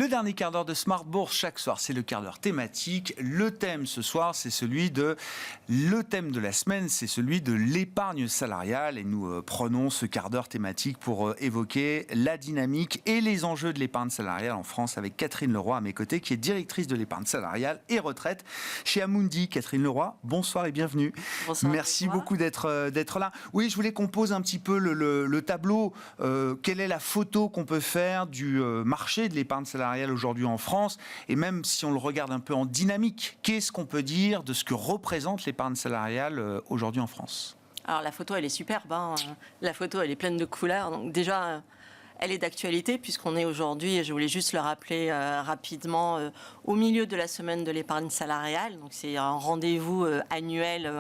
Le dernier quart d'heure de Smart Bourse chaque soir, c'est le quart d'heure thématique. Le thème ce soir, c'est le thème de la semaine, c'est celui de l'épargne salariale. Et nous prenons ce quart d'heure thématique pour évoquer la dynamique et les enjeux de l'épargne salariale en France avec Catherine Leroy à mes côtés, qui est directrice de l'épargne salariale et retraite chez Amundi. Catherine Leroy, bonsoir et bienvenue. Bonsoir. Merci beaucoup d'être là. Oui, je voulais qu'on pose un petit peu le tableau. Quelle est la photo qu'on peut faire du marché de l'épargne salariale aujourd'hui en France, et même si on le regarde un peu en dynamique, qu'est-ce qu'on peut dire de ce que représente l'épargne salariale aujourd'hui en France ? Alors la photo, elle est superbe, hein. La photo, elle est pleine de couleurs, donc déjà elle est d'actualité puisqu'on est aujourd'hui, et je voulais juste le rappeler rapidement, au milieu de la semaine de l'épargne salariale. Donc c'est un rendez-vous annuel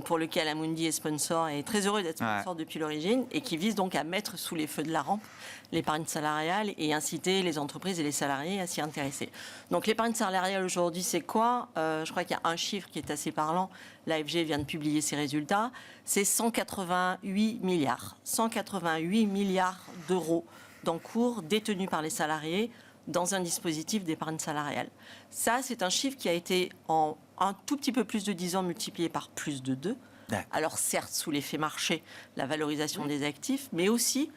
pour lequel Amundi est sponsor, et très heureux d'être sponsor depuis l'origine, et qui vise donc à mettre sous les feux de la rampe l'épargne salariale et inciter les entreprises et les salariés à s'y intéresser. Donc l'épargne salariale aujourd'hui, c'est quoi ? Je crois qu'il y a un chiffre qui est assez parlant. L'AFG vient de publier ses résultats. C'est 188 milliards. 188 milliards d'euros d'encours détenus par les salariés dans un dispositif d'épargne salariale. Ça, c'est un chiffre qui a été en un tout petit peu plus de 10 ans multiplié par plus de 2. Alors certes, sous l'effet marché, la valorisation des actifs, mais aussi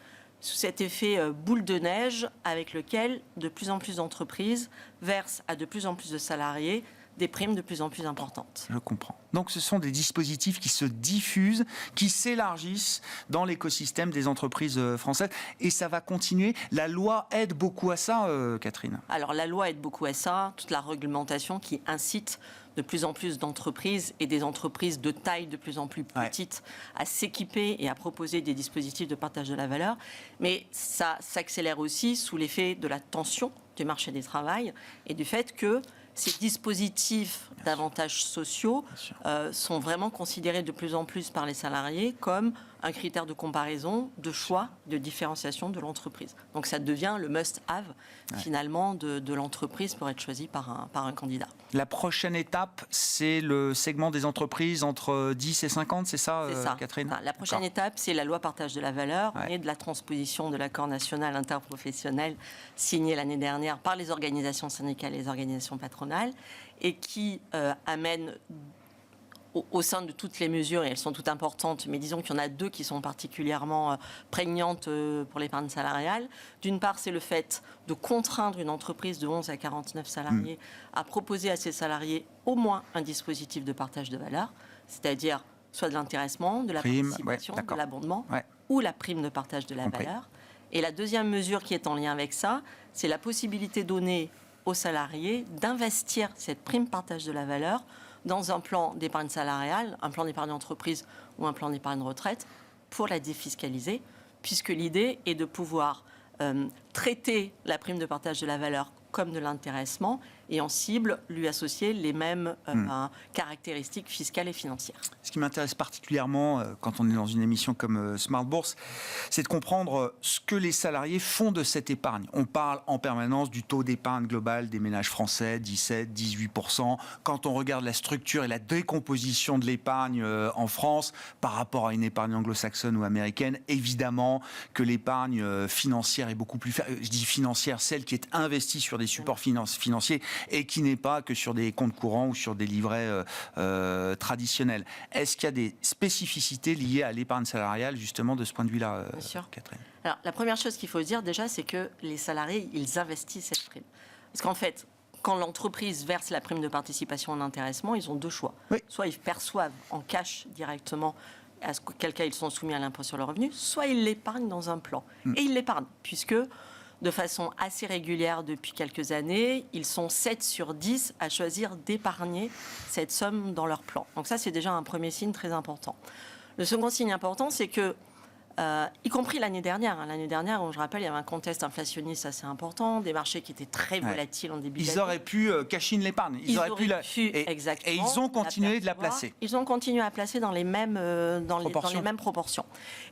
sous cet effet boule de neige avec lequel de plus en plus d'entreprises versent à de plus en plus de salariés des primes de plus en plus importantes. Je comprends. Donc ce sont des dispositifs qui se diffusent, qui s'élargissent dans l'écosystème des entreprises françaises, et ça va continuer. La loi aide beaucoup à ça, Catherine ? Alors la loi aide beaucoup à ça, toute la réglementation qui incite de plus en plus d'entreprises, et des entreprises de taille de plus en plus petite, à s'équiper et à proposer des dispositifs de partage de la valeur. Mais ça s'accélère aussi sous l'effet de la tension du marché du travail et du fait que ces dispositifs d'avantages sociaux sont vraiment considérés de plus en plus par les salariés comme un critère de comparaison, de choix, de différenciation de l'entreprise. Donc ça devient le must-have finalement de l'entreprise pour être choisi par un candidat. La prochaine étape, c'est le segment des entreprises entre 10 et 50, c'est ça, Catherine ? Enfin, la prochaine étape, c'est la loi partage de la valeur et de la transposition de l'accord national interprofessionnel signé l'année dernière par les organisations syndicales et les organisations patronales, et qui amène au sein de toutes les mesures, et elles sont toutes importantes, mais disons qu'il y en a deux qui sont particulièrement prégnantes pour l'épargne salariale. D'une part, c'est le fait de contraindre une entreprise de 11 à 49 salariés à proposer à ses salariés au moins un dispositif de partage de valeur, c'est-à-dire soit de l'intéressement, de la participation, de l'abondement, ou la prime de partage de la valeur. Et la deuxième mesure qui est en lien avec ça, c'est la possibilité donnée aux salariés d'investir cette prime partage de la valeur dans un plan d'épargne salariale, un plan d'épargne entreprise ou un plan d'épargne retraite, pour la défiscaliser, puisque l'idée est de pouvoir traiter la prime de partage de la valeur comme de l'intéressement, et en cible, lui associer les mêmes caractéristiques fiscales et financières. Ce qui m'intéresse particulièrement quand on est dans une émission comme Smart Bourse, c'est de comprendre ce que les salariés font de cette épargne. On parle en permanence du taux d'épargne global des ménages français, 17-18%. Quand on regarde la structure et la décomposition de l'épargne en France par rapport à une épargne anglo-saxonne ou américaine, évidemment que l'épargne financière est beaucoup plus... Je dis financière, celle qui est investie sur des supports financiers et qui n'est pas que sur des comptes courants ou sur des livrets traditionnels. Est-ce qu'il y a des spécificités liées à l'épargne salariale, justement, de ce point de vue-là, Catherine ? Alors, la première chose qu'il faut dire, déjà, c'est que les salariés, ils investissent cette prime. Parce qu'en fait, quand l'entreprise verse la prime de participation en intéressement, ils ont deux choix. Soit ils perçoivent en cash directement, à quel cas ils sont soumis à l'impôt sur le revenu, soit ils l'épargnent dans un plan. Et ils l'épargnent, puisque de façon assez régulière depuis quelques années, ils sont 7 sur 10 à choisir d'épargner cette somme dans leur plan. Donc ça, c'est déjà un premier signe très important. Le second signe important, c'est que, y compris l'année dernière, je rappelle, il y avait un contexte inflationniste assez important, des marchés qui étaient très volatiles en début d'année. Ils auraient pu cash in l'épargne. Exactement. Et ils ont continué de la placer. Ils ont continué à placer dans les mêmes proportions.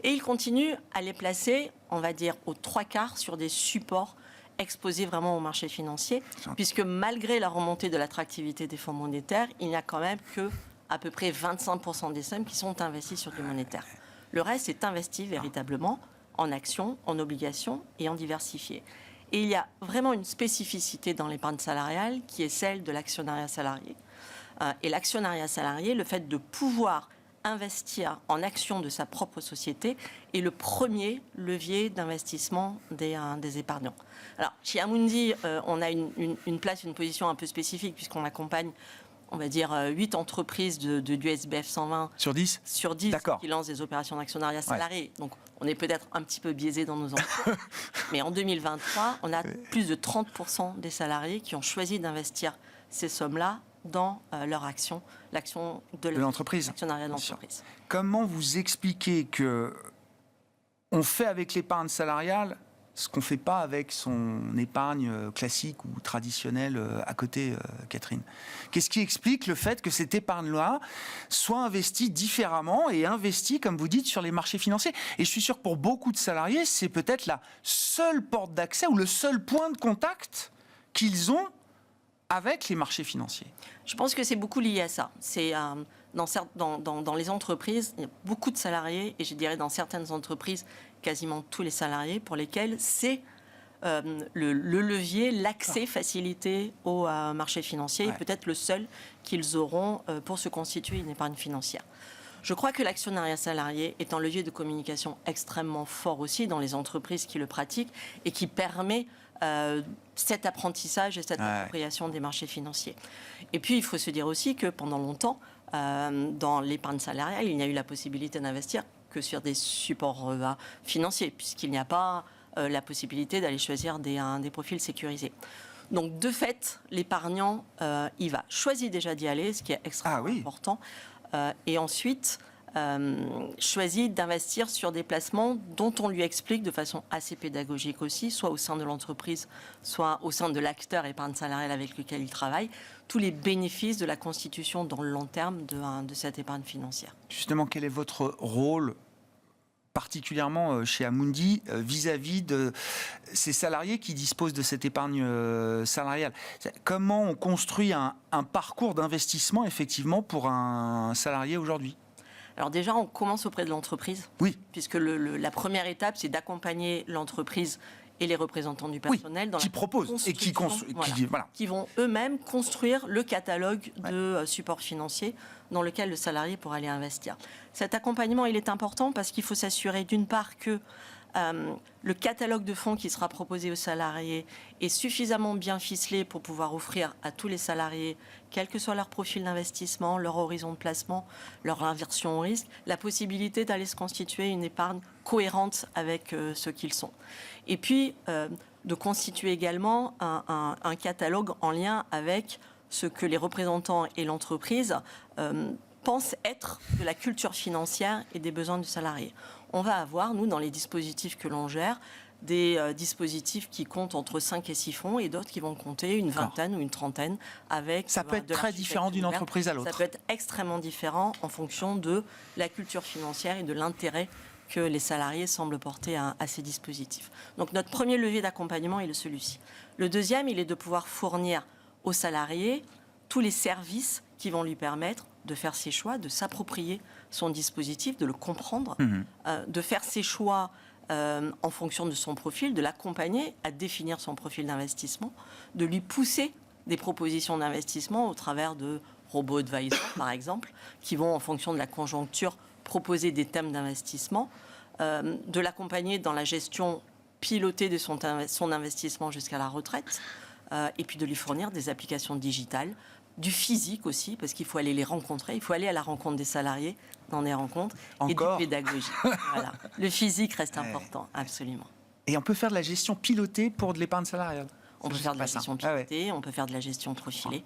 Et ils continuent à les placer, on va dire, aux 3/4 sur des supports exposés vraiment au marché financier, puisque malgré la remontée de l'attractivité des fonds monétaires, il n'y a quand même que à peu près 25% des sommes qui sont investies sur du monétaire. Le reste est investi véritablement en actions, en obligations et en diversifié. Et il y a vraiment une spécificité dans l'épargne salariale qui est celle de l'actionnariat salarié. Et l'actionnariat salarié, le fait de pouvoir investir en actions de sa propre société est le premier levier d'investissement des épargnants. Alors, chez Amundi, on a une place, une position un peu spécifique puisqu'on accompagne, on va dire, 8 entreprises du SBF 120 sur 10 qui lancent des opérations d'actionnariat salarié. Donc, on est peut-être un petit peu biaisé dans nos emplois. Mais en 2023, on a plus de 30% des salariés qui ont choisi d'investir ces sommes-là dans leur action, l'action de l'entreprise. L'actionnariat de l'entreprise. Comment vous expliquez que on fait avec l'épargne salariale ce qu'on ne fait pas avec son épargne classique ou traditionnelle à côté, Catherine? Qu'est-ce qui explique le fait que cette épargne-là soit investie différemment et investie, comme vous dites, sur les marchés financiers? Et je suis sûr que pour beaucoup de salariés, c'est peut-être la seule porte d'accès ou le seul point de contact qu'ils ont avec les marchés financiers. Je pense que c'est beaucoup lié à ça. C'est dans les entreprises, il y a beaucoup de salariés, et je dirais dans certaines entreprises, quasiment tous les salariés, pour lesquels c'est le levier, l'accès facilité au marché financier, et peut-être le seul qu'ils auront pour se constituer une épargne financière. Je crois que l'actionnariat salarié est un levier de communication extrêmement fort aussi dans les entreprises qui le pratiquent et qui permet cet apprentissage et cette appropriation des marchés financiers. Et puis, il faut se dire aussi que pendant longtemps, dans l'épargne salariale, il n'y a eu la possibilité d'investir que sur des supports financiers, puisqu'il n'y a pas la possibilité d'aller choisir des profils sécurisés. Donc, de fait, l'épargnant y va. Choisit déjà d'y aller, ce qui est extrêmement important. Et ensuite, choisit d'investir sur des placements dont on lui explique de façon assez pédagogique aussi, soit au sein de l'entreprise, soit au sein de l'acteur épargne salariale avec lequel il travaille, tous les bénéfices de la constitution dans le long terme de cette épargne financière. Justement, quel est votre rôle particulièrement chez Amundi vis-à-vis de ces salariés qui disposent de cette épargne salariale? Comment on construit un parcours d'investissement effectivement pour un salarié aujourd'hui? Alors déjà, on commence auprès de l'entreprise, puisque la première étape, c'est d'accompagner l'entreprise et les représentants du personnel dans qui proposent et qui vont eux-mêmes construire le catalogue de supports financiers dans lequel le salarié pourra aller investir. Cet accompagnement, il est important parce qu'il faut s'assurer d'une part que le catalogue de fonds qui sera proposé aux salariés est suffisamment bien ficelé pour pouvoir offrir à tous les salariés, quel que soit leur profil d'investissement, leur horizon de placement, leur inversion au risque, la possibilité d'aller se constituer une épargne cohérente avec ce qu'ils sont. Et puis, de constituer également un catalogue en lien avec ce que les représentants et l'entreprise pensent être de la culture financière et des besoins du salarié. On va avoir, nous, dans les dispositifs que l'on gère, des dispositifs qui comptent entre 5 et 6 fonds et d'autres qui vont compter une vingtaine ou une trentaine avec... Ça peut être très différent d'une entreprise à l'autre. Ça peut être extrêmement différent en fonction de la culture financière et de l'intérêt que les salariés semblent porter à ces dispositifs. Donc notre premier levier d'accompagnement est celui-ci. Le deuxième, il est de pouvoir fournir aux salariés tous les services qui vont lui permettre de faire ses choix, de s'approprier son dispositif, de le comprendre, de faire ses choix en fonction de son profil, de l'accompagner à définir son profil d'investissement, de lui pousser des propositions d'investissement au travers de robots advisors, par exemple, qui vont, en fonction de la conjoncture, proposer des thèmes d'investissement, de l'accompagner dans la gestion pilotée de son investissement jusqu'à la retraite, et puis de lui fournir des applications digitales, du physique aussi, parce qu'il faut aller les rencontrer, il faut aller à la rencontre des salariés dans des rencontres, et du pédagogique. Voilà. Le physique reste important, absolument. Et on peut faire de la gestion pilotée pour de l'épargne salariale? On peut faire de la gestion pilotée, on peut faire de la gestion profilée,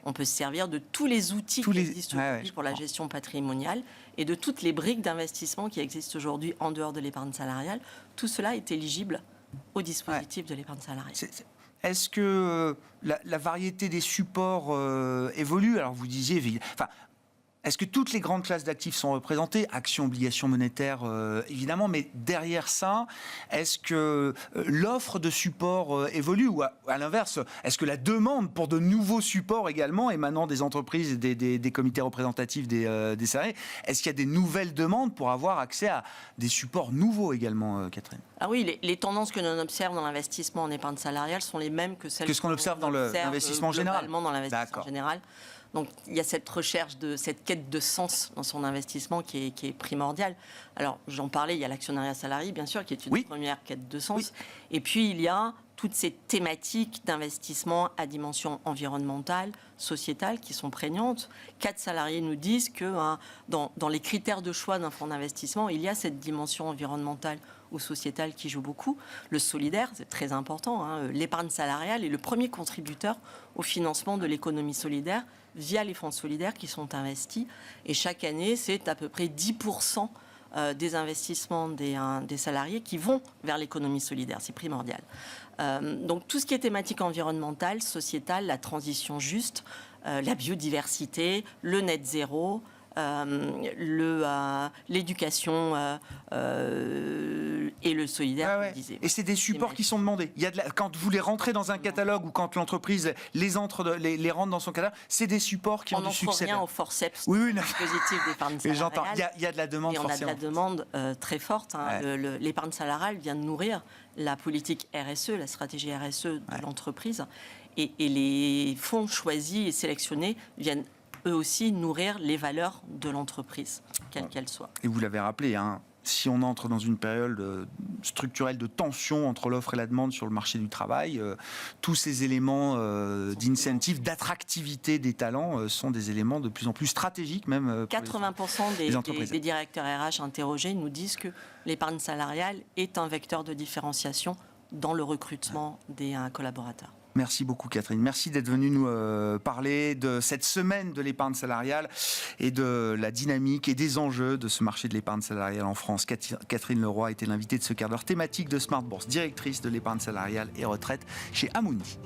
on peut se servir de tous les outils qui existent aujourd'hui pour la gestion patrimoniale et de toutes les briques d'investissement qui existent aujourd'hui en dehors de l'épargne salariale. Tout cela est éligible au dispositif de l'épargne salariale. Est-ce que la variété des supports évolue? Alors vous disiez, Est-ce que toutes les grandes classes d'actifs sont représentées? Actions, obligations monétaires, évidemment, mais derrière ça, est-ce que l'offre de support évolue ou à l'inverse, est-ce que la demande pour de nouveaux supports également émanant des entreprises et des comités représentatifs des salariés, est-ce qu'il y a des nouvelles demandes pour avoir accès à des supports nouveaux également, Catherine? Ah oui, les tendances que l'on observe dans l'investissement en épargne salariale sont les mêmes que celles qu'on observe dans l'investissement général. Dans l'investissement général. Donc il y a cette recherche, cette quête de sens dans son investissement qui est primordiale. Alors j'en parlais, il y a l'actionnariat salarié bien sûr qui est une première quête de sens. Oui. Et puis il y a toutes ces thématiques d'investissement à dimension environnementale, sociétale qui sont prégnantes. 4 salariés nous disent que dans les critères de choix d'un fonds d'investissement, il y a cette dimension environnementale ou sociétale qui joue beaucoup. Le solidaire, c'est très important. L'épargne salariale est le premier contributeur au financement de l'économie solidaire via les fonds solidaires qui sont investis. Et chaque année, c'est à peu près 10% des investissements des salariés qui vont vers l'économie solidaire. C'est primordial. Donc tout ce qui est thématique environnementale, sociétale, la transition juste, la biodiversité, le net zéro, l'éducation et le solidaire. Et c'est des supports qui sont demandés. Quand vous les rentrez dans un catalogue ou quand l'entreprise les rentre dans son catalogue, c'est des supports qui ont du succès. On n'en rien au forceps dispositif d'épargne salariale. Il y a de la demande forcément. Et on a de la demande très forte. L'épargne salariale vient de nourrir la politique RSE, la stratégie RSE de l'entreprise. Et les fonds choisis et sélectionnés viennent eux aussi nourrir les valeurs de l'entreprise, quelle qu'elle soit. Et vous l'avez rappelé, si on entre dans une période structurelle de tension entre l'offre et la demande sur le marché du travail, tous ces éléments d'incentive, d'attractivité des talents sont des éléments de plus en plus stratégiques même pour 80% des directeurs RH interrogés nous disent que l'épargne salariale est un vecteur de différenciation dans le recrutement des collaborateurs. Merci beaucoup Catherine. Merci d'être venue nous parler de cette semaine de l'épargne salariale et de la dynamique et des enjeux de ce marché de l'épargne salariale en France. Catherine Leroy était l'invitée de ce quart d'heure thématique de Smart Bourse, directrice de l'épargne salariale et retraite chez Amundi.